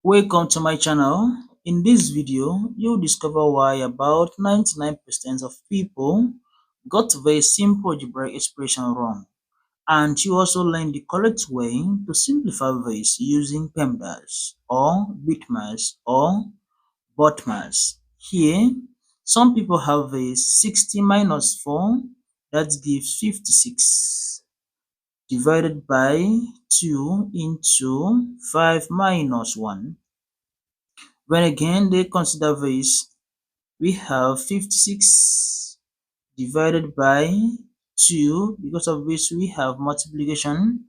Welcome to my channel. In this video, you'll discover why about 99% of people got very simple algebraic expression wrong, and you also learn the correct way to simplify this using PEMDAS or BODMAS or BODMAS. Here, some people have this 60 minus 4 that gives 56 divided by 2 into 5 minus 1. When again they consider this, we have 56 divided by 2. Because of this, we have multiplication,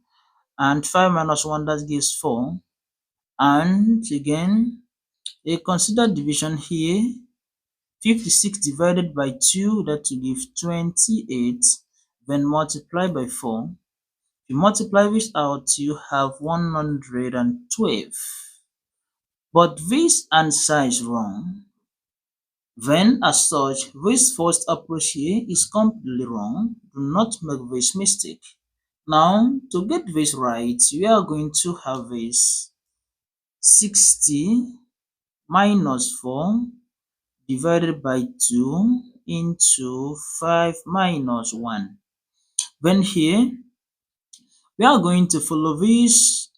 and 5 minus 1 that gives 4. And again, they consider division here. 56 divided by 2, that will give 28. Then multiply by 4. If you multiply this out, you have 112. But this answer is wrong. Then, as such, this first approach here is completely wrong. Do not make this mistake. Now, to get this right, we are going to have this 60 minus 4 divided by 2 into 5 minus 1. Then here, we are going to follow this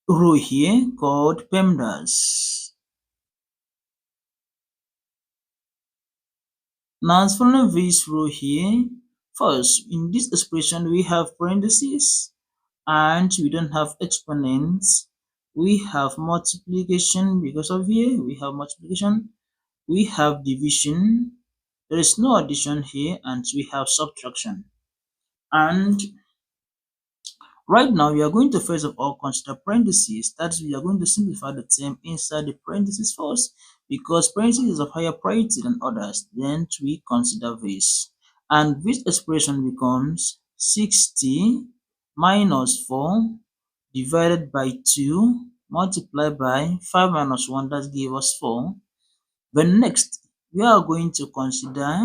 rule here called PEMDAS. Now, as following this rule here, first, in this expression, we have parentheses and we don't have exponents. We have multiplication. Because of here, we have multiplication. We have division. There is no addition here, and we have subtraction. And right now, we are going to first of all consider parentheses. That is, we are going to simplify the term inside the parentheses first, because parentheses is of higher priority than others. Then we consider this, and this expression becomes 60 minus 4 divided by 2 multiplied by 5 minus 1, that gives us 4. Then next, we are going to consider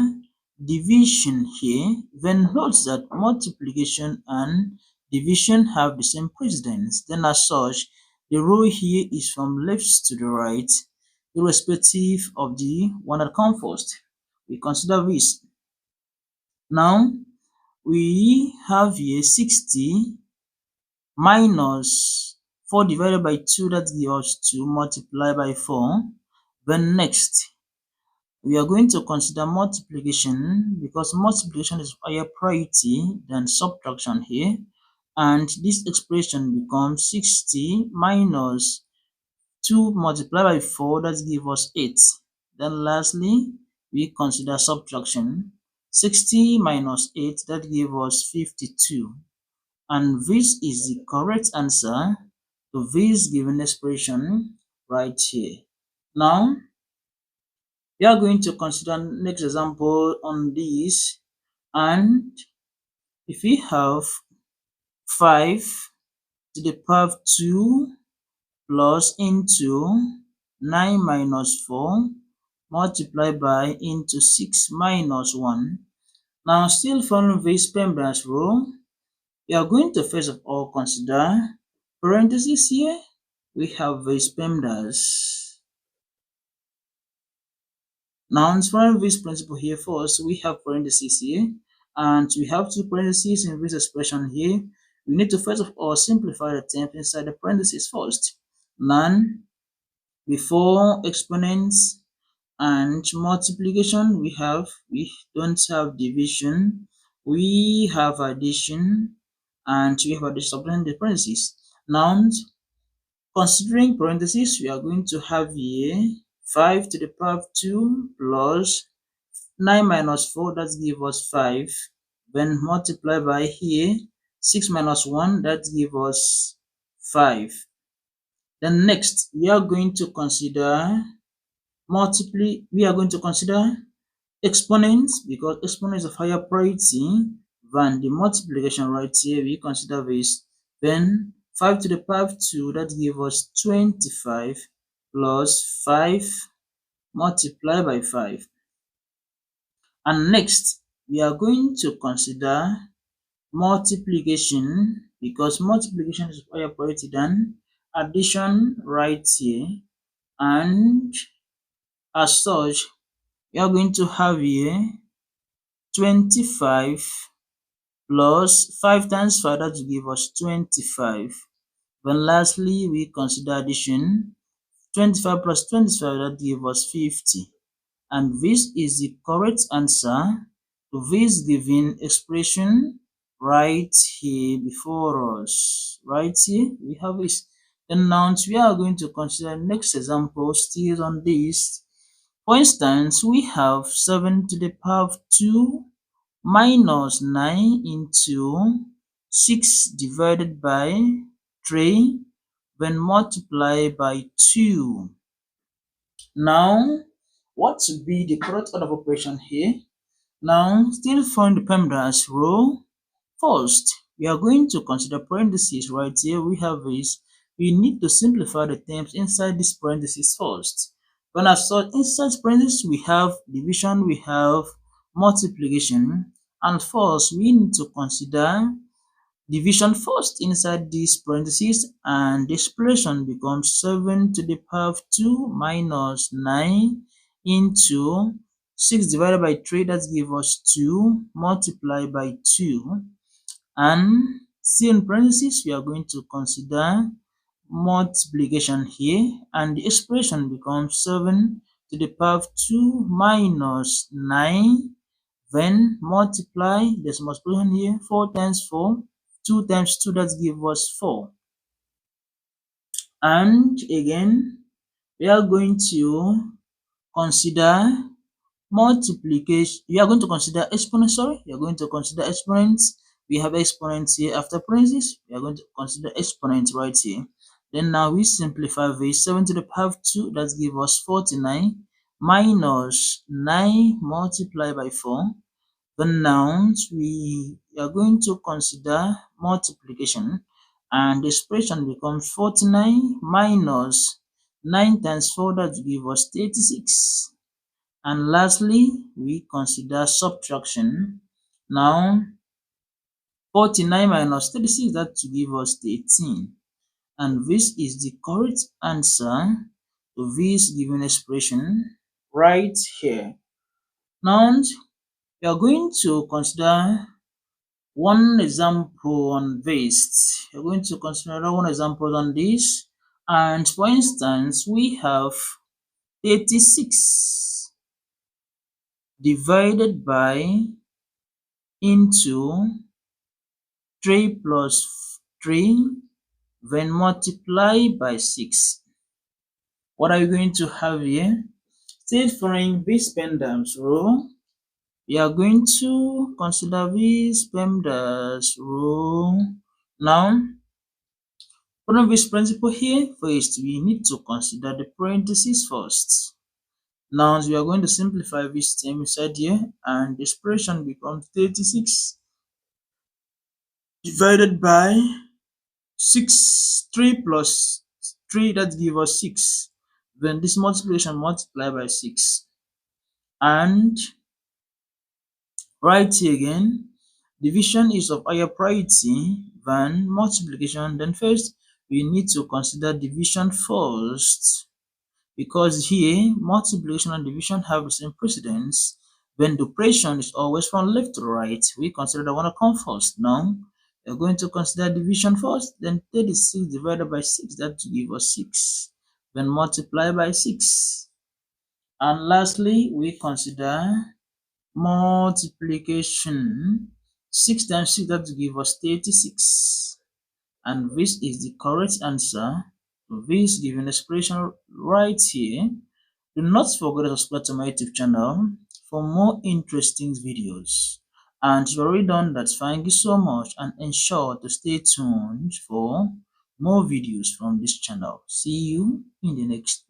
division here. Then note that multiplication and division have the same precedence. Then as such, the rule here is from left to the right, irrespective of the one that comes first. We consider this. Now, we have here 60 minus 4 divided by 2, that gives us 2 multiplied by 4. Then next, we are going to consider multiplication, because multiplication is higher priority than subtraction here. And this expression becomes 60 minus 2 multiplied by 4, that gives us 8. Then lastly, we consider subtraction. 60 minus 8, that gives us 52. And this is the correct answer to this given expression right here. Now, we are going to consider next example on this. And if we have 5 to the power of 2 plus into 9 minus 4 multiplied by into 6 minus 1. Now, still following this PEMDAS rule, we are going to first of all consider parentheses here. We have this PEMDAS. Now, following this principle here first, we have parentheses here, and we have 2 parentheses in this expression here. We need to first of all simplify the terms inside the parentheses first. None before exponents and multiplication. We don't have division. We have addition, and we have addition in the parentheses. Now, considering parentheses, we are going to have here 5 to the power of 2 plus 9 minus 4, that gives us 5. Then multiply by here 6 minus 1, that gives us 5. Then next, we are going to consider exponents, because exponents of higher priority than the multiplication right here. We consider this. Then 5 to the power of 2, that gives us 25 plus 5 multiplied by 5. And next, we are going to consider multiplication, because multiplication is higher priority than addition right here, and as such we are going to have here 25 plus 5 times 5, that will give us 25. Then lastly we consider addition, 25 plus 25, that gives us 50. And this is the correct answer to this given expression right here before us. Right here we have this. Then now we are going to consider next example still on this. For instance, we have 7 to the power of 2 minus 9 into 6 divided by 3 when multiplied by 2. Now, what would be the correct order of operation here? Now, still following the PEMDAS rule, first, we are going to consider parentheses right here. We have this. We need to simplify the terms inside this parentheses first. When I saw inside parentheses, we have division, we have multiplication, and first, we need to consider division first inside these parentheses, and the expression becomes 7 to the power of 2 minus 9 into 6 divided by 3, that gives us 2 multiplied by 2, and still in parentheses we are going to consider multiplication here, and the expression becomes 7 to the power of 2 minus 9. Then multiply, there's multiplication here, 4 times 4, 2 times 2, that gives us 4. And again, we are going to consider multiplication. We are going to consider exponents, we are going to consider exponents. We have exponents here after parentheses. We are going to consider exponents right here. Then now we simplify this. 7 to the power of 2, that gives us 49 minus 9 multiplied by 4. The nouns, we are going to consider multiplication, and the expression becomes 49 minus 9 times 4, that will give us 36. And lastly, we consider subtraction. Now, 49 minus 36, that will give us 13. And this is the correct answer to this given expression right here. Now, we are going to consider one example on this. We're going to consider one example on this. And for instance, we have 36 divided by into 3 plus 3, then multiply by 6. What are you going to have here? Still following this PEMDAS rule, we are going to consider this PEMDAS rule. Now, following this principle here, first we need to consider the parentheses first. Now we are going to simplify this term inside here, and the expression becomes 36 divided by 6, 3 plus 3, that gives us 6. Then this multiplication multiply by 6. And right here again, division is of higher priority than multiplication. Then first, we need to consider division first, because here multiplication and division have the same precedence. When the operation is always from left to right, we consider the one that comes first. Now, we're going to consider division first, then 36 divided by 6, that will give us 6. Then multiply by 6. And lastly, we consider multiplication. 6 times 6, that will give us 36. And this is the correct answer to this given expression right here. Do not forget to subscribe to my YouTube channel for more interesting videos. And if you've already done that, thank you so much, and ensure to stay tuned for more videos from this channel. See you in the next